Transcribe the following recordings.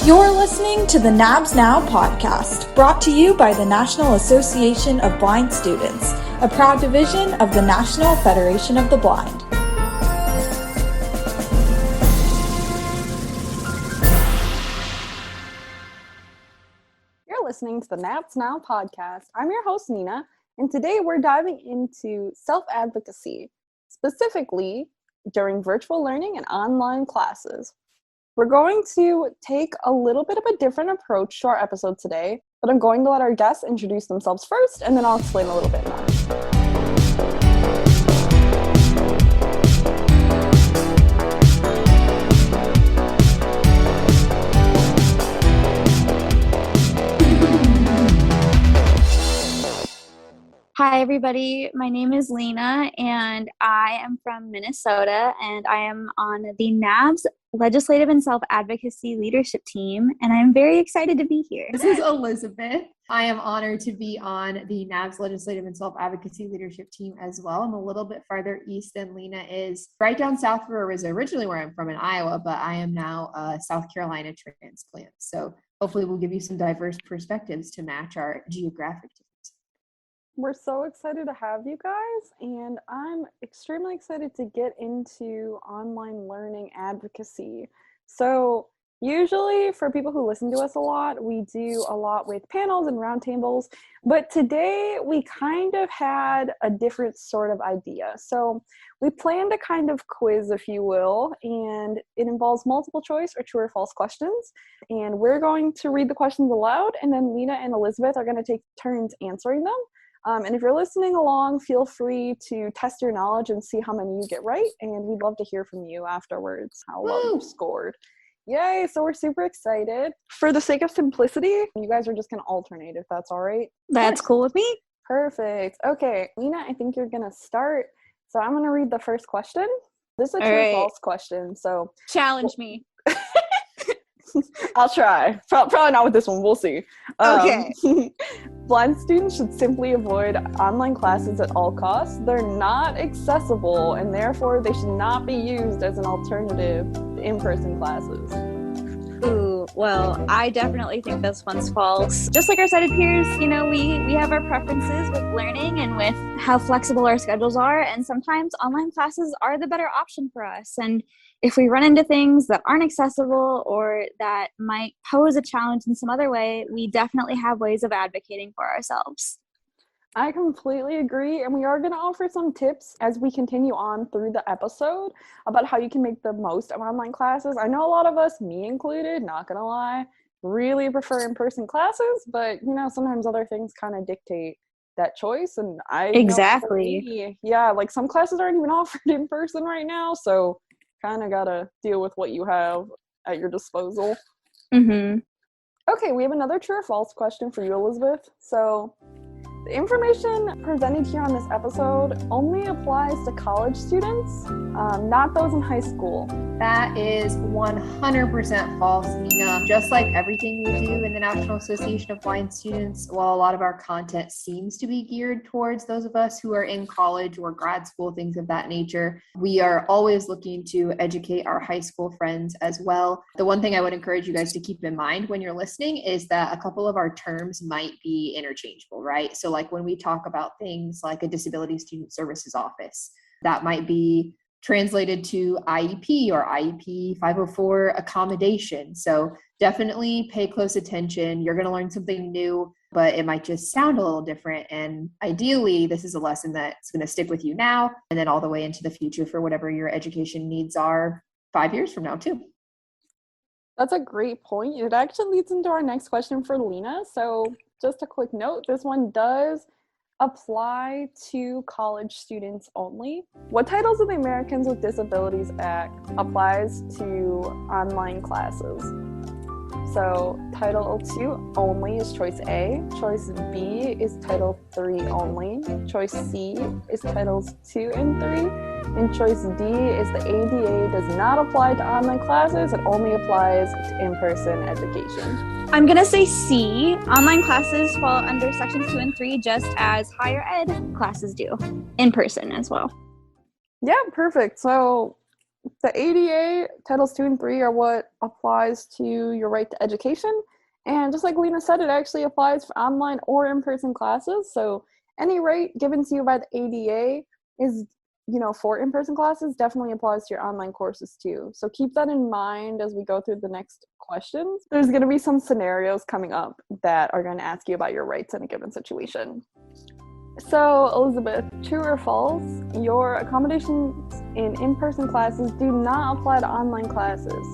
You're listening to the NABS Now podcast, brought to you by the National Association of Blind Students, a proud division of the National Federation of the Blind. You're listening to the NABS Now podcast. I'm your host, Lina, and today we're diving into self-advocacy, specifically during virtual learning and online classes. We're going to take a little bit of a different approach to our episode today, but I'm going to let our guests introduce themselves first, and then I'll explain a little bit more. Hi, everybody. My name is Lina, and I am from Minnesota, and I am on the NABS Legislative and Self-Advocacy leadership team, and I'm very excited to be here. This is Elizabeth. I am honored to be on the NABS Legislative and Self-Advocacy leadership team as well. I'm a little bit farther east than Lina is, right down south where I was originally where I'm from in Iowa, but I am now a South Carolina transplant. So hopefully we'll give you some diverse perspectives to match our geographic differences. We're so excited to have you guys, and I'm extremely excited to get into online learning advocacy. So usually for people who listen to us a lot, we do a lot with panels and roundtables, but today we kind of had a different sort of idea. So we plan to kind of quiz, if you will, and it involves multiple choice or true or false questions. And we're going to read the questions aloud, and then Lina and Elizabeth are going to take turns answering them. And if you're listening along, feel free to test your knowledge and see how many you get right. And we'd love to hear from you afterwards, how well you scored. Yay, so we're super excited. For the sake of simplicity, you guys are just going to alternate, if that's all right. That's cool with me. Perfect. Okay, Lina, I think you're going to start. So I'm going to read the first question. This is a true or false question. So challenge me. I'll try. Probably not with this one. We'll see. Okay. Blind students should simply avoid online classes at all costs. They're not accessible, and therefore they should not be used as an alternative to in-person classes. Ooh, well, I definitely think this one's false. Just like our sighted peers, we have our preferences with learning and with how flexible our schedules are, and sometimes online classes are the better option for us. And if we run into things that aren't accessible or that might pose a challenge in some other way, we definitely have ways of advocating for ourselves. I completely agree, and we are going to offer some tips as we continue on through the episode about how you can make the most of online classes. I know a lot of us, me included, not going to lie, really prefer in-person classes, but sometimes other things kind of dictate that choice. And Exactly. Like some classes aren't even offered in person right now, so kind of got to deal with what you have at your disposal. Mm-hmm. Okay, we have another true or false question for you, Elizabeth. So the information presented here on this episode only applies to college students, not those in high school. That is 100% false, Nina. Just like everything we do in the National Association of Blind Students, while a lot of our content seems to be geared towards those of us who are in college or grad school, things of that nature, we are always looking to educate our high school friends as well. The one thing I would encourage you guys to keep in mind when you're listening is that a couple of our terms might be interchangeable, right? So like when we talk about things like a Disability Student Services Office, that might be translated to IEP or IEP 504 accommodation. So definitely pay close attention. You're going to learn something new, but it might just sound a little different. And ideally, this is a lesson that's going to stick with you now and then all the way into the future for whatever your education needs are 5 years from now too. That's a great point. It actually leads into our next question for Lina. So just a quick note, this one does apply to college students only. What titles of the Americans with Disabilities Act applies to online classes? So Title II only is choice A, choice B is Title III only, choice C is Titles II and III, and choice D is the ADA does not apply to online classes, it only applies to in-person education. I'm going to say C. Online classes fall under sections 2 and 3 just as higher ed classes do, in person as well. Yeah, perfect. So the ADA, Titles 2 and 3 are what applies to your right to education. And just like Lina said, it actually applies for online or in-person classes. So any right given to you by the ADA is, for in-person classes, definitely applies to your online courses too. So keep that in mind as we go through the next questions. There's going to be some scenarios coming up that are going to ask you about your rights in a given situation. So, Elizabeth, true or false, your accommodations in in-person classes do not apply to online classes?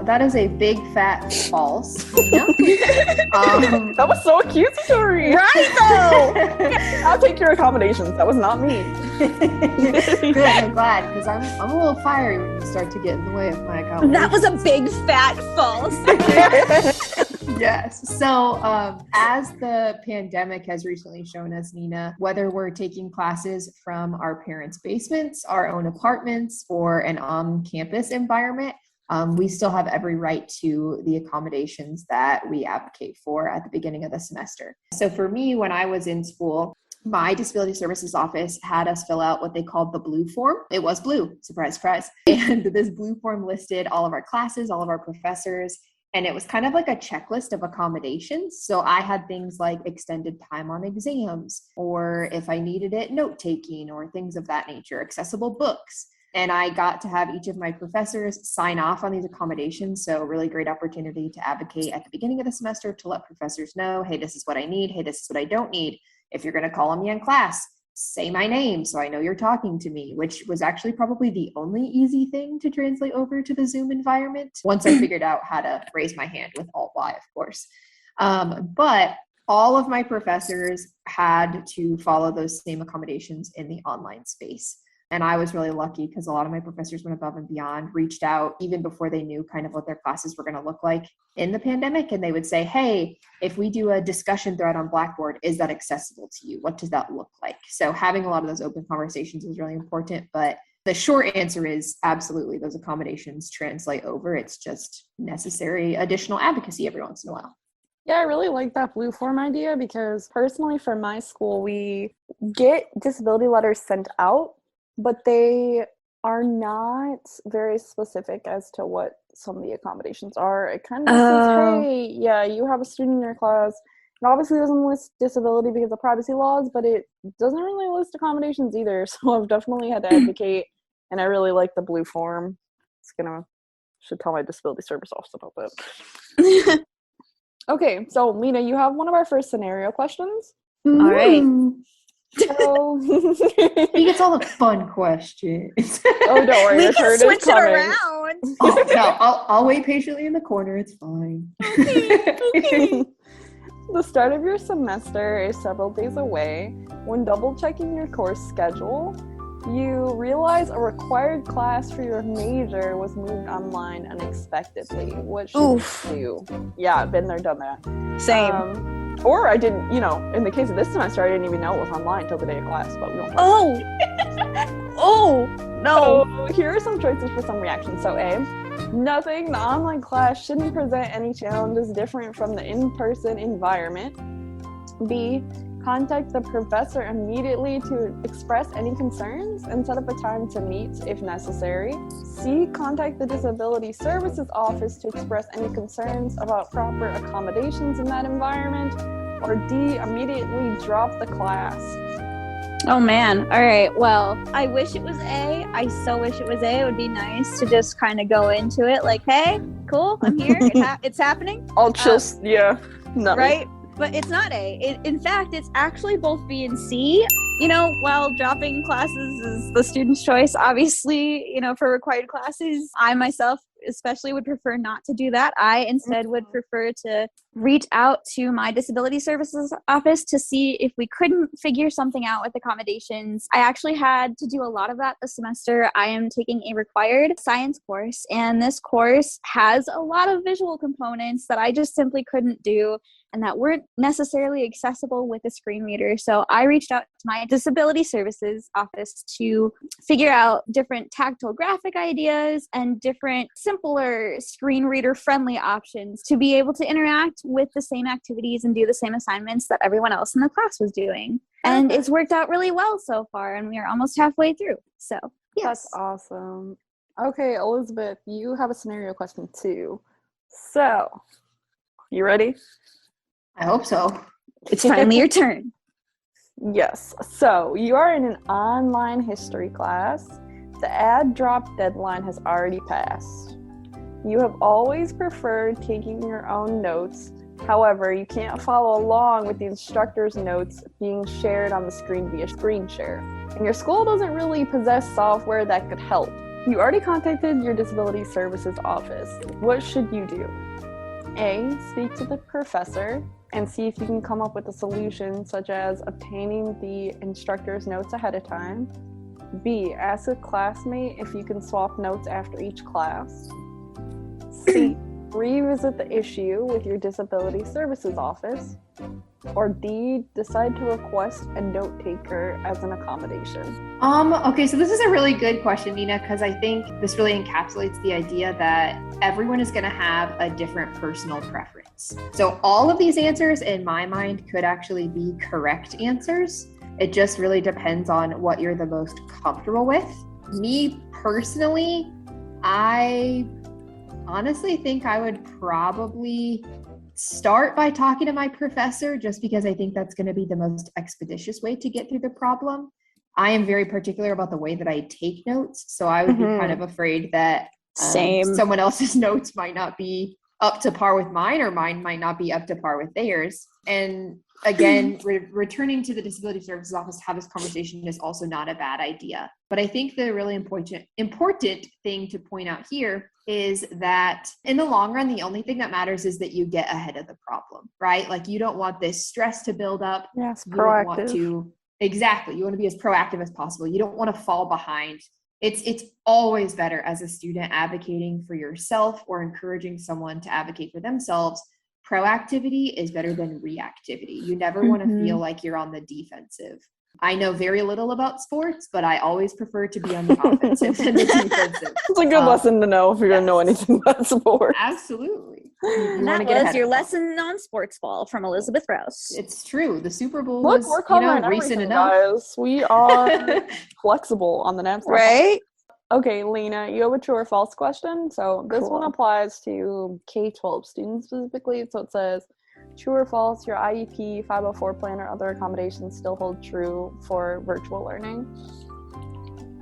That is a big fat false. That was so accusatory. Right, though. I'll take your accommodations. That was not me. Good, I'm glad, because I'm a little fiery when you start to get in the way of my accommodations. That was a big fat false. Yes. So as the pandemic has recently shown us, Nina, whether we're taking classes from our parents' basements, our own apartments, or an on-campus environment, we still have every right to the accommodations that we advocate for at the beginning of the semester. So for me, when I was in school, my disability services office had us fill out what they called the blue form. It was blue, surprise, surprise. And this blue form listed all of our classes, all of our professors, and it was kind of like a checklist of accommodations. So I had things like extended time on exams, or if I needed it, note-taking, or things of that nature, accessible books. And I got to have each of my professors sign off on these accommodations. So really great opportunity to advocate at the beginning of the semester to let professors know, hey, this is what I need. Hey, this is what I don't need. If you're going to call on me in class, say my name so I know you're talking to me, which was actually probably the only easy thing to translate over to the Zoom environment once I figured out how to raise my hand with Alt-Y, of course. But all of my professors had to follow those same accommodations in the online space. And I was really lucky because a lot of my professors went above and beyond, reached out even before they knew kind of what their classes were going to look like in the pandemic. And they would say, hey, if we do a discussion thread on Blackboard, is that accessible to you? What does that look like? So having a lot of those open conversations is really important. But the short answer is absolutely those accommodations translate over. It's just necessary additional advocacy every once in a while. Yeah, I really like that blue form idea because personally for my school, we get disability letters sent out, but they are not very specific as to what some of the accommodations are. It kind of says, hey, yeah, you have a student in your class. It obviously doesn't list disability because of privacy laws, but it doesn't really list accommodations either. So I've definitely had to advocate, and I really like the blue form. Should tell my disability service office about that. Okay, so Lina, you have one of our first scenario questions. All right. So he gets all the fun questions. Oh, don't worry, We your can turn switch is it coming. around. Oh, no, I'll wait patiently in the corner. It's fine. Okay. The start of your semester is several days away. When double checking your course schedule, you realize a required class for your major was moved online unexpectedly. What should you do? Yeah, I've been there, done that. Same. Or I didn't, in the case of this semester, I didn't even know it was online until the day of class, but we won't. Oh, no. So here are some choices for some reactions. So A, nothing, the online class shouldn't present any challenges different from the in-person environment. B, contact the professor immediately to express any concerns and set up a time to meet if necessary. C, contact the Disability Services Office to express any concerns about proper accommodations in that environment. Or D, immediately drop the class. Oh man. All right. Well, I wish it was A. I so wish it was A. It would be nice to just kind of go into it like, hey, cool, I'm here. It's happening. I'll just, no. Right? But it's not A. In fact, it's actually both B and C. While dropping classes is the student's choice, obviously, for required classes, I myself especially would prefer not to do that. I instead would prefer to reach out to my disability services office to see if we couldn't figure something out with accommodations. I actually had to do a lot of that this semester. I am taking a required science course, and this course has a lot of visual components that I just simply couldn't do and that weren't necessarily accessible with a screen reader. So I reached out to my disability services office to figure out different tactile graphic ideas and different simpler screen reader friendly options to be able to interact with the same activities and do the same assignments that everyone else in the class was doing. And it's worked out really well so far, and we are almost halfway through. So yes. That's awesome. Okay, Elizabeth, you have a scenario question too. So, you ready? I hope so. It's finally your turn. Yes. So, you are in an online history class. The ad drop deadline has already passed. You have always preferred taking your own notes. However, you can't follow along with the instructor's notes being shared on the screen via screen share. And your school doesn't really possess software that could help. You already contacted your disability services office. What should you do? A, speak to the professor and see if you can come up with a solution, such as obtaining the instructor's notes ahead of time. B, ask a classmate if you can swap notes after each class. C, revisit the issue with your disability services office. Or D, decide to request a note taker as an accommodation. Okay, so this is a really good question, Nina, because I think this really encapsulates the idea that everyone is going to have a different personal preference. So all of these answers in my mind could actually be correct answers. It just really depends on what you're the most comfortable with. Me personally, I honestly think I would probably start by talking to my professor, just because I think that's going to be the most expeditious way to get through the problem. I am very particular about the way that I take notes, so I would be kind of afraid that someone else's notes might not be up to par with mine, or mine might not be up to par with theirs. And again, returning to the disability services office to have this conversation is also not a bad idea. But I think the really important thing to point out here is that in the long run, the only thing that matters is that you get ahead of the problem, right? Like, you don't want this stress to build up. Yes, you don't proactive. want to, exactly. You want to be as proactive as possible. You don't want to fall behind. It's always better as a student advocating for yourself or encouraging someone to advocate for themselves. Proactivity is better than reactivity. You never want to feel like you're on the defensive. I know very little about sports, but I always prefer to be on the offensive than the defensive. It's a good lesson to know if you're going to know anything about sports. Absolutely. And that was your lesson on sports ball from Elizabeth Rouse. It's true. The Super Bowl Look, was, we're covering recent everything, enough. guys. We are flexible on the NABS Now. Right? Okay, Lina, you have a true or false question. So this one Cool. applies to K-12 students specifically. So it says, true or false, your IEP, 504 plan, or other accommodations still hold true for virtual learning?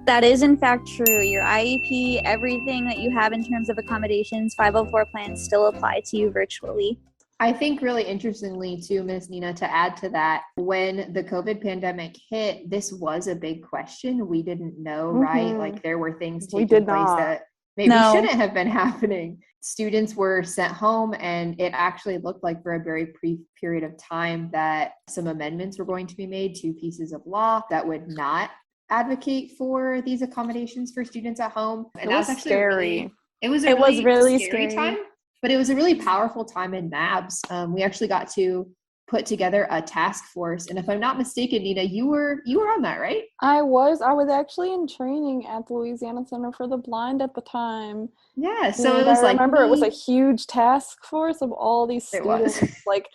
That is in fact true. Your IEP, everything that you have in terms of accommodations, 504 plans still apply to you virtually. I think really interestingly too, Ms. Nina, to add to that, when the COVID pandemic hit, this was a big question. We didn't know, right? Like, there were things taking place that maybe shouldn't have been happening. Students were sent home, and it actually looked like for a very brief period of time that some amendments were going to be made to pieces of law that would not advocate for these accommodations for students at home. And it was actually scary. It was really scary time. But it was a really powerful time in NABS. We actually got to put together a task force. And if I'm not mistaken, Nina, you were on that, right? I was actually in training at the Louisiana Center for the Blind at the time. Yeah, so and it was I remember it was a huge task force of all these students like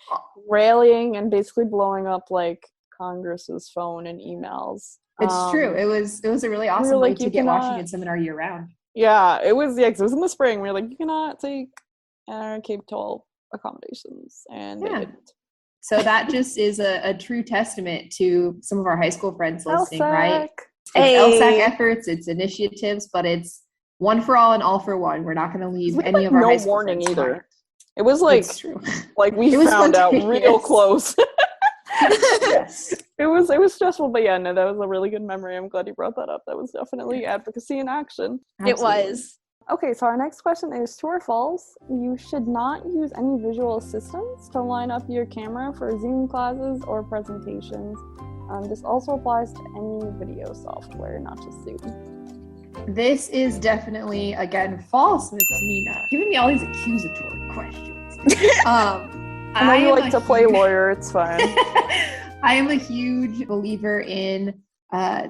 rallying and basically blowing up like Congress's phone and emails. It's true. It was a really awesome way to get Washington Seminar year round. Yeah, it was. Yeah, because it was in the spring. We were like, you cannot take K-12 accommodations, and they didn't. So that just is a true testament to some of our high school friends listening, right? It's LSAC efforts, it's initiatives, but it's one for all and all for one. We're not going to leave any of our high school friends behind. Either. It was like, we found out real close. Yes. It was stressful, but yeah, no, that was a really good memory. I'm glad you brought that up. That was definitely advocacy in action. Absolutely. It was. Okay, so our next question is true or false. You should not use any visual assistants to line up your camera for Zoom classes or presentations. This also applies to any video software, not just Zoom. This is definitely, again, false, Miss Nina. Giving me all these accusatory questions. I know you like to play lawyer, it's fine. I am a huge believer in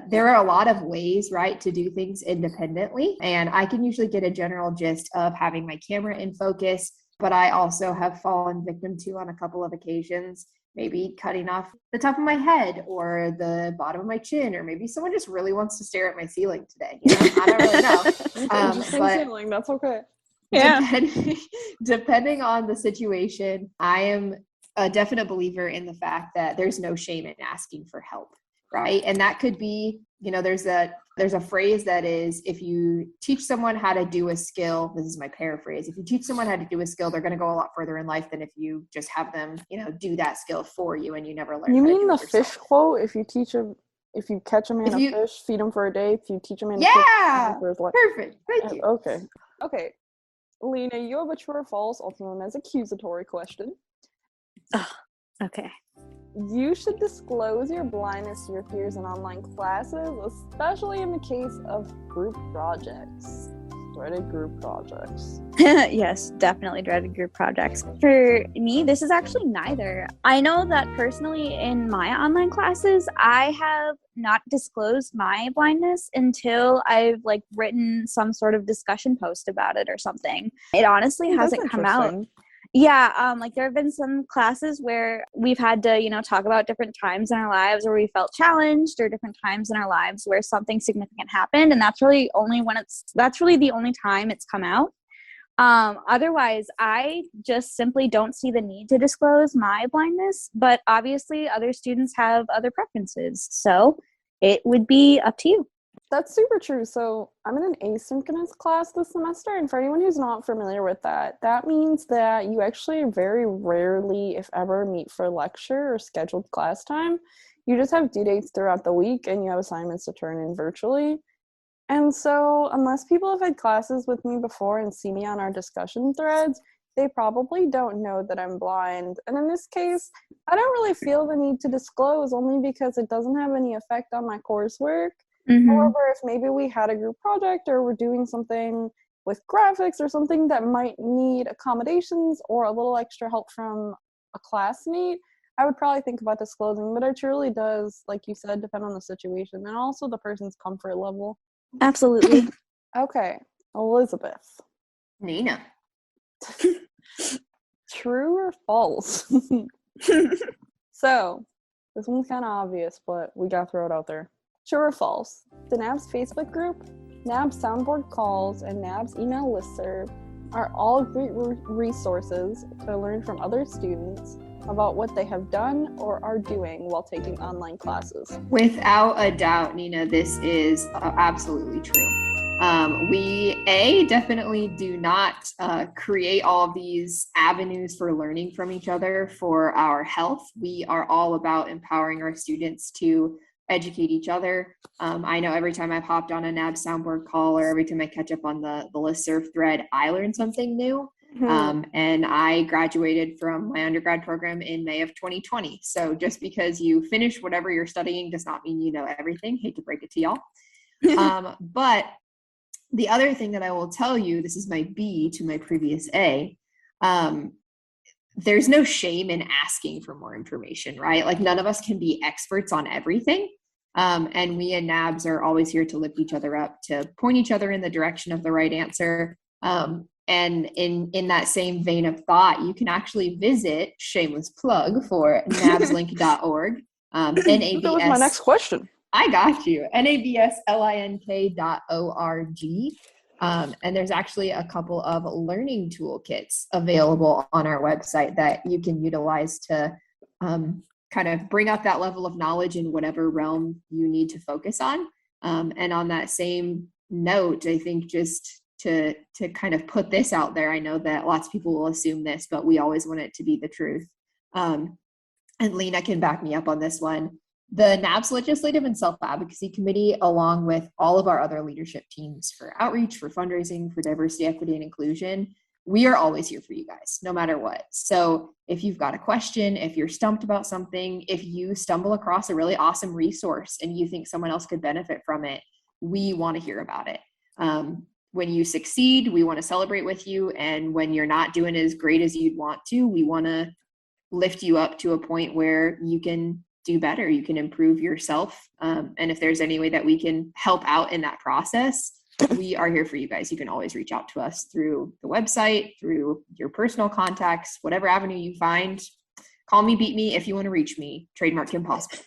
there are a lot of ways, right, to do things independently. And I can usually get a general gist of having my camera in focus, but I also have fallen victim to on a couple of occasions maybe cutting off the top of my head or the bottom of my chin, or maybe someone just really wants to stare at my ceiling today. You know, I don't really know. Interesting But ceiling. That's okay. Yeah. Depending on the situation, I am a definite believer in the fact that there's no shame in asking for help, right? And that could be, you know, there's a phrase that is, if you teach someone how to do a skill, this is my paraphrase, if you teach someone how to do a skill, they're going to go a lot further in life than if you just have them, you know, do that skill for you and you never learn You how to mean do the it yourself. fish quote? If you catch a man a fish, feed him for a day. If you teach a man a fish, feed him for his life. Perfect. Thank you. Okay. Lina, you have a true or false, also known as accusatory question. Okay. You should disclose your blindness to your peers in online classes, especially in the case of group projects. Dreaded group projects. Yes, definitely dreaded group projects. For me, this is actually neither. I know that personally in my online classes, I have not disclosed my blindness until I've written some sort of discussion post about it or something. It honestly hasn't come out. Yeah, there have been some classes where we've had to, talk about different times in our lives where we felt challenged, or different times in our lives where something significant happened, and that's really the only time it's come out. Otherwise, I just simply don't see the need to disclose my blindness, but obviously other students have other preferences, so it would be up to you. That's super true. So I'm in an asynchronous class this semester, and for anyone who's not familiar with that, that means that you actually very rarely, if ever, meet for lecture or scheduled class time. You just have due dates throughout the week, and you have assignments to turn in virtually. And so unless people have had classes with me before and see me on our discussion threads, they probably don't know that I'm blind. And in this case, I don't really feel the need to disclose, only because it doesn't have any effect on my coursework. Mm-hmm. However, if maybe we had a group project or we're doing something with graphics or something that might need accommodations or a little extra help from a classmate, I would probably think about disclosing. But it truly does, like you said, depend on the situation and also the person's comfort level. Absolutely. Okay, Elizabeth. Nina. True or false? So, this one's kind of obvious, but we gotta throw it out there. True or false? The NABS Facebook group, NABS soundboard calls, and NABS email listserv are all great resources to learn from other students about what they have done or are doing while taking online classes. Without a doubt, Nina, this is absolutely true. We definitely do not create all of these avenues for learning from each other for our health. We are all about empowering our students to educate each other. I know every time I've hopped on a NABS soundboard call or every time I catch up on the listserv thread, I learn something new. And I graduated from my undergrad program in May of 2020. So just because you finish whatever you're studying does not mean you know everything. Hate to break it to y'all. But the other thing that I will tell you, this is my B to my previous A, there's no shame in asking for more information, right? Like none of us can be experts on everything. And we in NABS are always here to lift each other up, to point each other in the direction of the right answer. And in that same vein of thought, you can actually visit, shameless plug for nabslink.org. That was my next question. I got you. nabslink.org. And there's actually a couple of learning toolkits available on our website that you can utilize to kind of bring up that level of knowledge in whatever realm you need to focus on. And on that same note, I think just to kind of put this out there, I know that lots of people will assume this, but we always want it to be the truth. And Lina can back me up on this one. The NABS Legislative and Self-Advocacy Committee, along with all of our other leadership teams for outreach, for fundraising, for diversity, equity, and inclusion, we are always here for you guys, no matter what. So if you've got a question, if you're stumped about something, if you stumble across a really awesome resource and you think someone else could benefit from it, we want to hear about it. When you succeed, we want to celebrate with you. And when you're not doing as great as you'd want to, we want to lift you up to a point where you can do better, you can improve yourself. And if there's any way that we can help out in that process, we are here for you guys. You can always reach out to us through the website, through your personal contacts, whatever avenue you find, Call me, beat me if you want to reach me. Trademark Kim Possible.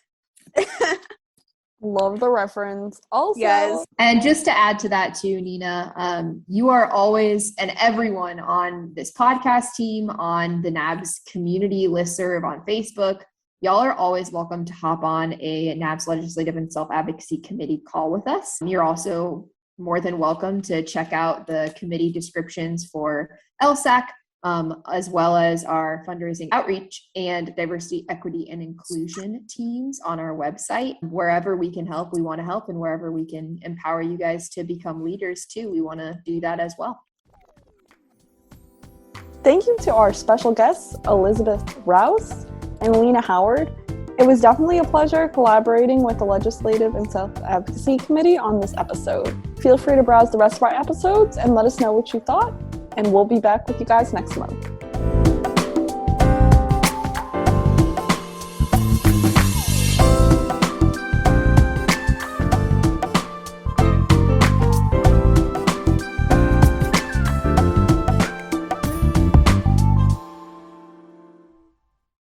Love the reference. Also, Yes. And just to add to that too, Nina, you are always, and everyone on this podcast team, on the NABS community listserv on Facebook, y'all are always welcome to hop on a NABS Legislative and Self-Advocacy Committee call with us. You're also more than welcome to check out the committee descriptions for LSAC, as well as our fundraising outreach and diversity, equity, and inclusion teams on our website. Wherever we can help, we want to help, and wherever we can empower you guys to become leaders too, we want to do that as well. thank you to our special guests, Elizabeth Rouse and Lina Howard. It was definitely a pleasure collaborating with the Legislative and Self-Advocacy Committee on this episode. Feel free to browse the rest of our episodes and let us know what you thought, and we'll be back with you guys next month.